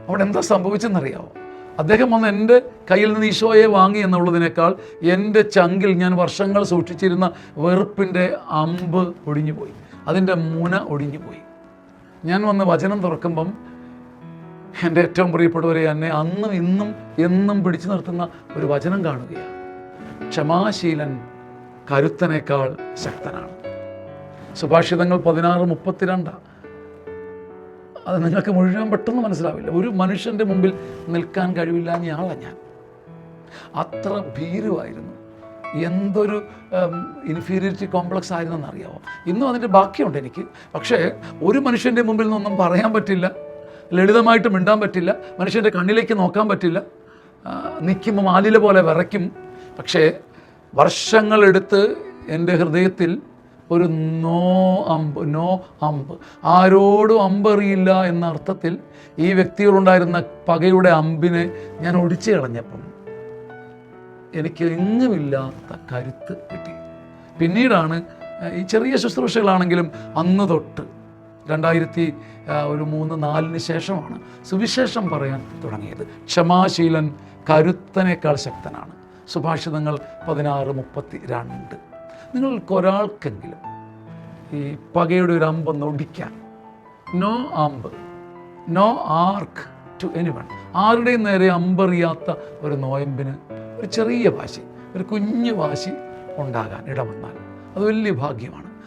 അവിടെ എന്താ സംഭവിച്ചെന്നറിയാമോ? അദ്ദേഹം വന്ന് എൻ്റെ കയ്യിൽ നിന്ന് ഈശോയെ വാങ്ങി എന്നുള്ളതിനേക്കാൾ എൻ്റെ ചങ്കിൽ ഞാൻ വർഷങ്ങൾ സൂക്ഷിച്ചിരുന്ന വെറുപ്പിൻ്റെ അമ്പ് ഒടിഞ്ഞുപോയി, അതിൻ്റെ മുന ഒടിഞ്ഞുപോയി. ഞാൻ വന്ന് വചനം തുറക്കുമ്പം എൻ്റെ ഏറ്റവും പ്രിയപ്പെട്ടവരെ, എന്നെ അന്നും ഇന്നും എന്നും പിടിച്ചു നിർത്തുന്ന ഒരു വചനം കാണുകയാണ്. ക്ഷമാശീലൻ കരുത്തനേക്കാൾ ശക്തനാണ്. സുഭാഷിതങ്ങൾ 16:32. അത് നിങ്ങൾക്ക് മുഴുവൻ പെട്ടെന്ന് മനസ്സിലാവില്ല. ഒരു മനുഷ്യൻ്റെ മുമ്പിൽ നിൽക്കാൻ കഴിവില്ലാഞ്ഞയാളാണ് ഞാൻ. അത്ര ഭീരുവായിരുന്നു. എന്തൊരു ഇൻഫീരിയറിറ്റി കോംപ്ലക്സ് ആയിരുന്നെന്നറിയാമോ? ഇന്നും അതിൻ്റെ ബാക്കിയുണ്ട് എനിക്ക്. പക്ഷേ ഒരു മനുഷ്യൻ്റെ മുമ്പിൽ നിന്നൊന്നും പറയാൻ പറ്റില്ല, ലളിതമായിട്ട് മിണ്ടാൻ പറ്റില്ല, മനുഷ്യൻ്റെ കണ്ണിലേക്ക് നോക്കാൻ പറ്റില്ല, നിൽക്കുമ്പോൾ മാലില പോലെ വിറയ്ക്കും. പക്ഷേ വർഷങ്ങളെടുത്ത് എൻ്റെ ഹൃദയത്തിൽ ഒരു നോ അമ്പ്, ആരോടും അമ്പെറിയില്ല എന്ന അർത്ഥത്തിൽ ഈ വ്യക്തികളുണ്ടായിരുന്ന പകയുടെ അമ്പിനെ ഞാൻ ഒടിച്ചു കളഞ്ഞപ്പം എനിക്ക് എങ്ങുമില്ലാത്ത കരുത്ത് കിട്ടി. പിന്നീടാണ് ഈ ചെറിയ ശുശ്രൂഷകളാണെങ്കിലും അന്ന് തൊട്ട് 2003-4 ശേഷമാണ് സുവിശേഷം പറയാൻ തുടങ്ങിയത്. ക്ഷമാശീലൻ കരുത്തനേക്കാൾ ശക്തനാണ്. സുഭാഷിതങ്ങൾ 16:32. നിങ്ങൾക്കൊരാൾക്കെങ്കിലും ഈ പകയുടെ ഒരു അമ്പൊന്ന് ഒടിക്കാൻ, നോ അമ്പ്, നോ ആർക്ക് ടു എനിവൺ, ആരുടെയും നേരെ അമ്പറിയാത്ത ഒരു നോയമ്പിന് ഒരു ചെറിയ വാശി, ഒരു കുഞ്ഞു വാശി ഉണ്ടാകാൻ ഇടവന്നാൽ അത് വലിയ ഭാഗ്യമാണ്.